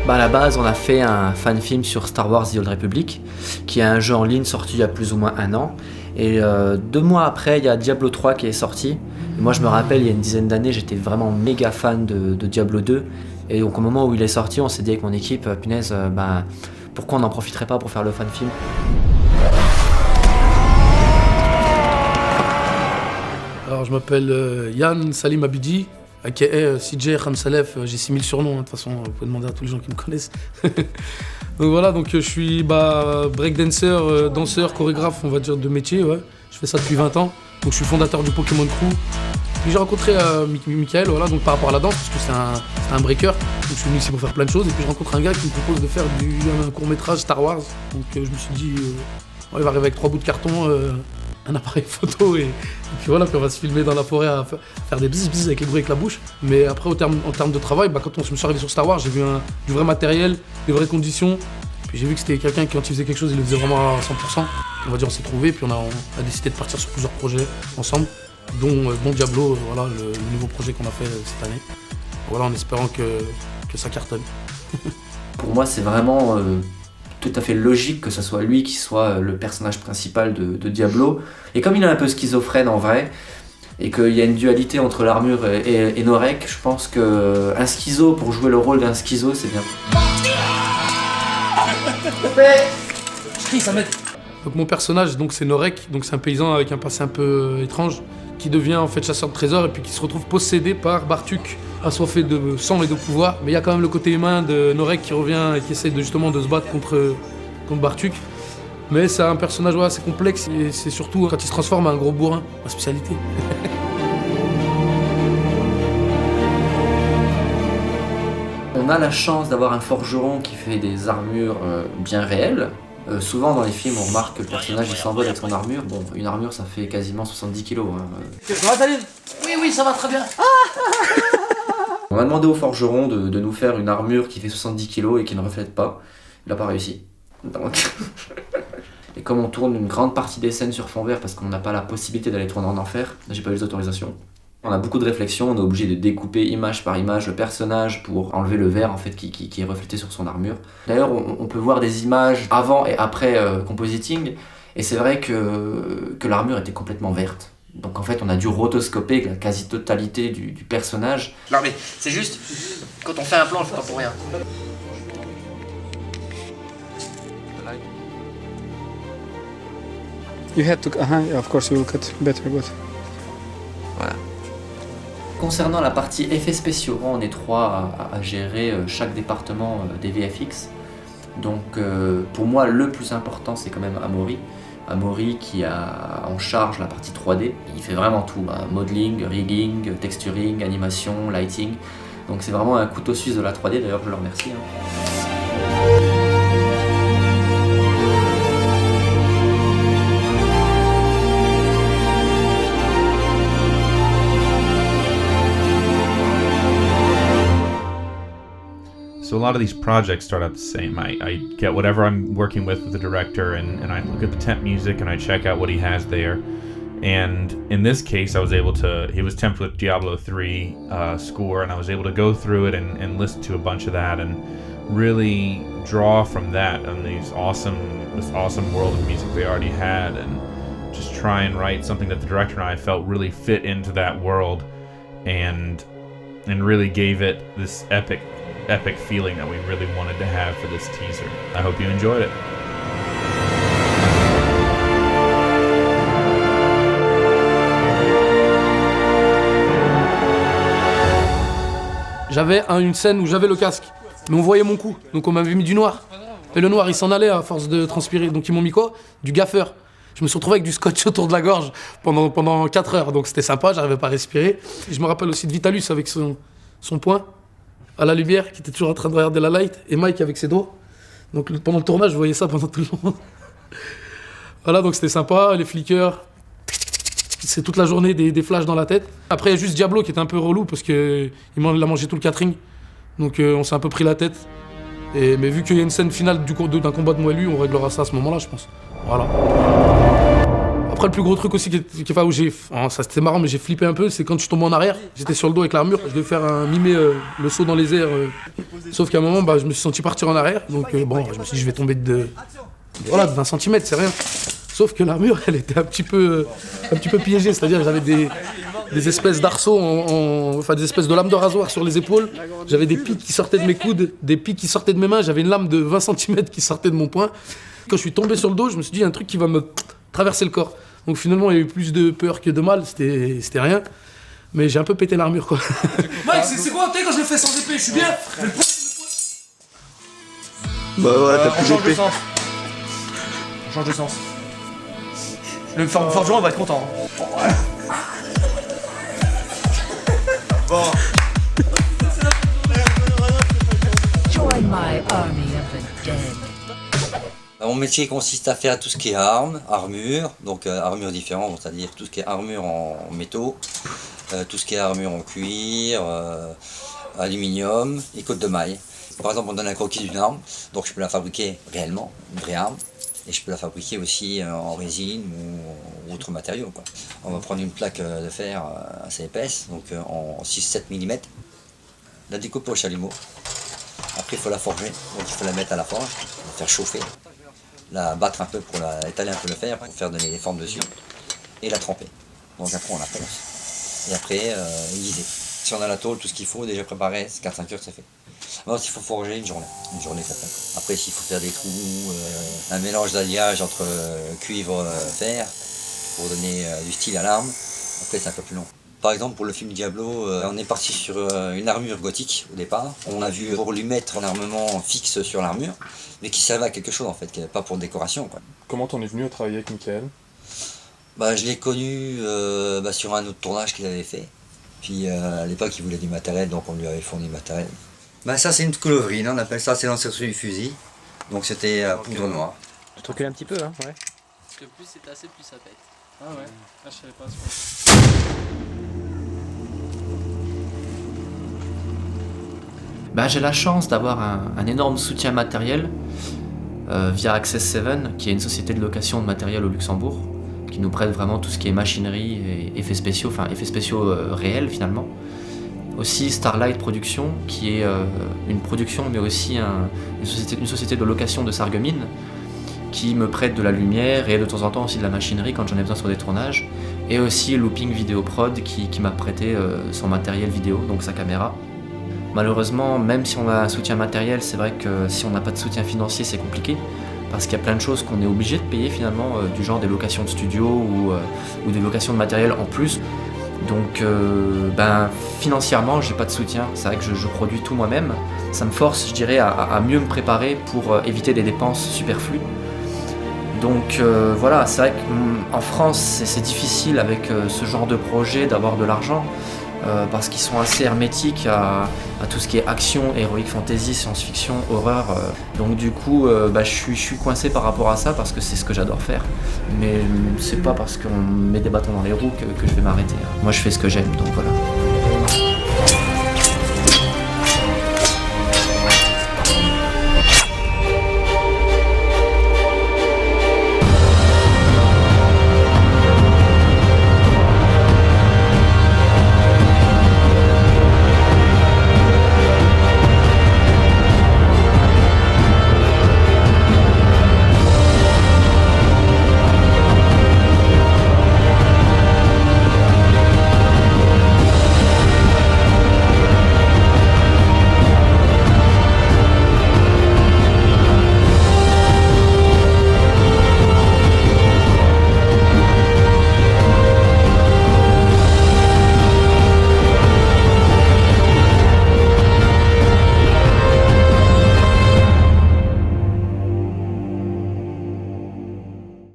À la base, on a fait un fan film sur Star Wars The Old Republic, qui est un jeu en ligne sorti il y a plus ou moins un an. Et 2 mois après, il y a Diablo 3 qui est sorti. Et moi, je me rappelle, il y a une dizaine d'années, j'étais vraiment méga fan de Diablo 2. Et donc, au moment où il est sorti, on s'est dit avec mon équipe, punaise, pourquoi on n'en profiterait pas pour faire le fan film ? Alors, je m'appelle Yann Salim Abidi, aka CJ Khamsalef. J'ai 6000 surnoms, de toute façon, vous pouvez demander à tous les gens qui me connaissent. Donc voilà, je suis breakdancer, danseur, chorégraphe, on va dire, de métier. Ouais. Je fais ça depuis 20 ans. Donc je suis fondateur du Pokémon Crew. Puis j'ai rencontré Michael, voilà, donc par rapport à la danse, parce que c'est un breaker. Donc je suis venu ici pour faire plein de choses. Et puis je rencontre un gars qui me propose de faire un court-métrage Star Wars. Donc je me suis dit, il va arriver avec 3 bouts de carton, un appareil photo et puis voilà, puis on va se filmer dans la forêt à faire des bzzz avec les bruits avec la bouche. Mais après, en termes de travail, quand je me suis arrivé sur Star Wars, j'ai vu du vrai matériel, des vraies conditions. Puis j'ai vu que c'était quelqu'un qui, quand il faisait quelque chose, il le faisait vraiment à 100%. On va dire, on s'est trouvés, puis on a décidé de partir sur plusieurs projets ensemble, dont Diablo, voilà, le nouveau projet qu'on a fait cette année. Voilà, en espérant que ça cartonne. Pour moi, c'est vraiment tout à fait logique que ce soit lui qui soit le personnage principal de Diablo. Et comme il est un peu schizophrène en vrai, et qu'il y a une dualité entre l'armure et Norek, je pense qu'un schizo, pour jouer le rôle d'un schizo, c'est bien. Donc mon personnage, c'est Norek, donc c'est un paysan avec un passé un peu étrange, qui devient en fait chasseur de trésors et puis qui se retrouve possédé par Bartuk, assoiffé de sang et de pouvoir. Mais il y a quand même le côté humain de Norek qui revient et qui essaie justement de se battre contre Bartuk. Mais c'est un personnage assez complexe et c'est surtout quand il se transforme en un gros bourrin, ma spécialité. On a la chance d'avoir un forgeron qui fait des armures bien réelles. Souvent dans les films, on remarque que le personnage il s'envole avec son armure. Bon, une armure ça fait quasiment 70 kilos. Ça va, Salim ? Oui, ça va très bien. On a demandé au forgeron de nous faire une armure qui fait 70 kilos et qui ne reflète pas. Il n'a pas réussi. Donc... Et comme on tourne une grande partie des scènes sur fond vert parce qu'on n'a pas la possibilité d'aller tourner en enfer, j'ai pas eu les autorisations. On a beaucoup de réflexions, on est obligé de découper image par image le personnage pour enlever le verre en fait, qui est reflété sur son armure. D'ailleurs, on peut voir des images avant et après compositing, et c'est vrai que l'armure était complètement verte. Donc en fait, on a dû rotoscoper la quasi-totalité du personnage. Non mais c'est juste, quand on fait un plan, on le fait pas pour rien. You had to, of course you will cut better, but... Voilà. Concernant la partie effets spéciaux, on est 3 à gérer chaque département des VFX. Donc pour moi, le plus important, c'est quand même Amaury. Amaury qui a en charge la partie 3D. Il fait vraiment tout, modeling, rigging, texturing, animation, lighting. Donc c'est vraiment un couteau suisse de la 3D, d'ailleurs je le remercie. So a lot of these projects start out the same. I get whatever I'm working with the director and I look at the temp music and I check out what he has there. And in this case, he was temped with Diablo 3 score, and I was able to go through it and listen to a bunch of that and really draw from that and this awesome world of music they already had, and just try and write something that the director and I felt really fit into that world and really gave it this epic feeling that we really wanted to have for this teaser. I hope you enjoyed it. J'avais une scène où j'avais le casque, mais on voyait mon cou, donc on m'avait mis du noir. Et le noir, il s'en allait à force de transpirer, donc ils m'ont mis quoi ? Du gaffeur. Je me suis retrouvé avec du scotch autour de la gorge pendant 4 heures, donc c'était sympa, j'arrivais pas à respirer. Et je me rappelle aussi de Vitalus avec son poing à la lumière, qui était toujours en train de regarder la light, et Mike avec ses doigts. Donc pendant le tournage, je voyais ça pendant tout le long. Voilà, donc c'était sympa, les flickers. C'est toute la journée des flashs dans la tête. Après, il y a juste Diablo qui était un peu relou parce qu'il a mangé tout le catering. Donc on s'est un peu pris la tête. Mais vu qu'il y a une scène finale d'un combat de moi et lui, on réglera ça à ce moment-là, je pense. Voilà. Après, le plus gros truc aussi enfin, où ça c'était marrant, mais j'ai flippé un peu, c'est quand je suis tombé en arrière. J'étais sur le dos avec l'armure, je devais faire mimer le saut dans les airs. Sauf qu'à un moment, je me suis senti partir en arrière. Donc bon, je me suis dit, je vais tomber de 20 cm, c'est rien. Sauf que l'armure, elle était un petit peu piégée, c'est-à-dire j'avais des espèces d'arceaux, enfin des espèces de lames de rasoir sur les épaules. J'avais des pics qui sortaient de mes coudes, des pics qui sortaient de mes mains. J'avais une lame de 20 cm qui sortait de mon poing. Quand je suis tombé sur le dos, je me suis dit, il y a un truc qui va me traverser le corps. Donc finalement, il y a eu plus de peur que de mal, c'était rien. Mais j'ai un peu pété l'armure, quoi. Mike, c'est quoi, tu sais, quand je le fais sans épée, je suis bien. Bah ouais, t'as plus d'épée. On change de sens. Le forgeron va être content. Bon. Join my army of the dead. Mon métier consiste à faire tout ce qui est armure, donc armure différente, c'est-à-dire tout ce qui est armure en métaux, tout ce qui est armure en cuir, aluminium et côte de maille. Par exemple, on donne un croquis d'une arme, donc je peux la fabriquer réellement, une vraie arme, et je peux la fabriquer aussi en résine ou autre matériau, quoi. On va prendre une plaque de fer assez épaisse, donc en 6-7 mm, la découper au chalumeau. Après, il faut la forger, donc il faut la mettre à la forge, la faire chauffer, la battre un peu pour étaler un peu le fer, pour faire des formes dessus, et la tremper. Donc après, on la ponce. Et après, aiguiser. Si on a la tôle, tout ce qu'il faut, déjà préparé, 4-5 heures, c'est fait. Alors, il faut forger une journée complète. Après, s'il faut faire des trous, un mélange d'alliage entre cuivre, fer, pour donner du style à l'arme, après, c'est un peu plus long. Par exemple, pour le film Diablo, on est parti sur une armure gothique au départ. On a vu pour lui mettre un armement fixe sur l'armure, mais qui servait à quelque chose en fait, pas pour décoration, quoi. Comment t'en es venu à travailler avec Michael? Je l'ai connu sur un autre tournage qu'il avait fait. Puis à l'époque, il voulait du matériel, donc on lui avait fourni du matériel. Ça, c'est une coulevrine, on appelle ça, c'est l'ancêtre du fusil. Donc c'était poudre noire. Je te recule un petit peu, hein, ouais. Parce que plus c'est assez, plus ça pète. Ah ouais, là je savais pas. J'ai la chance d'avoir un énorme soutien matériel via Access 7, qui est une société de location de matériel au Luxembourg, qui nous prête vraiment tout ce qui est machinerie et effets spéciaux, réels finalement. Aussi Starlight Production, qui est une production mais aussi une société de location de Sarreguemines, qui me prête de la lumière et de temps en temps aussi de la machinerie quand j'en ai besoin sur des tournages. Et aussi Looping Video Prod qui m'a prêté son matériel vidéo, donc sa caméra. Malheureusement, même si on a un soutien matériel, c'est vrai que si on n'a pas de soutien financier, c'est compliqué. Parce qu'il y a plein de choses qu'on est obligé de payer finalement, du genre des locations de studio ou des locations de matériel en plus. Donc financièrement, j'ai pas de soutien. C'est vrai que je produis tout moi-même. Ça me force, je dirais, à mieux me préparer pour éviter des dépenses superflues. Donc voilà, c'est vrai qu'en France, c'est difficile avec ce genre de projet d'avoir de l'argent. Parce qu'ils sont assez hermétiques à tout ce qui est action, heroic fantasy, science-fiction, horreur. Donc du coup, je suis coincé par rapport à ça parce que c'est ce que j'adore faire. Mais c'est pas parce qu'on met des bâtons dans les roues que je vais m'arrêter. Moi, je fais ce que j'aime, donc voilà.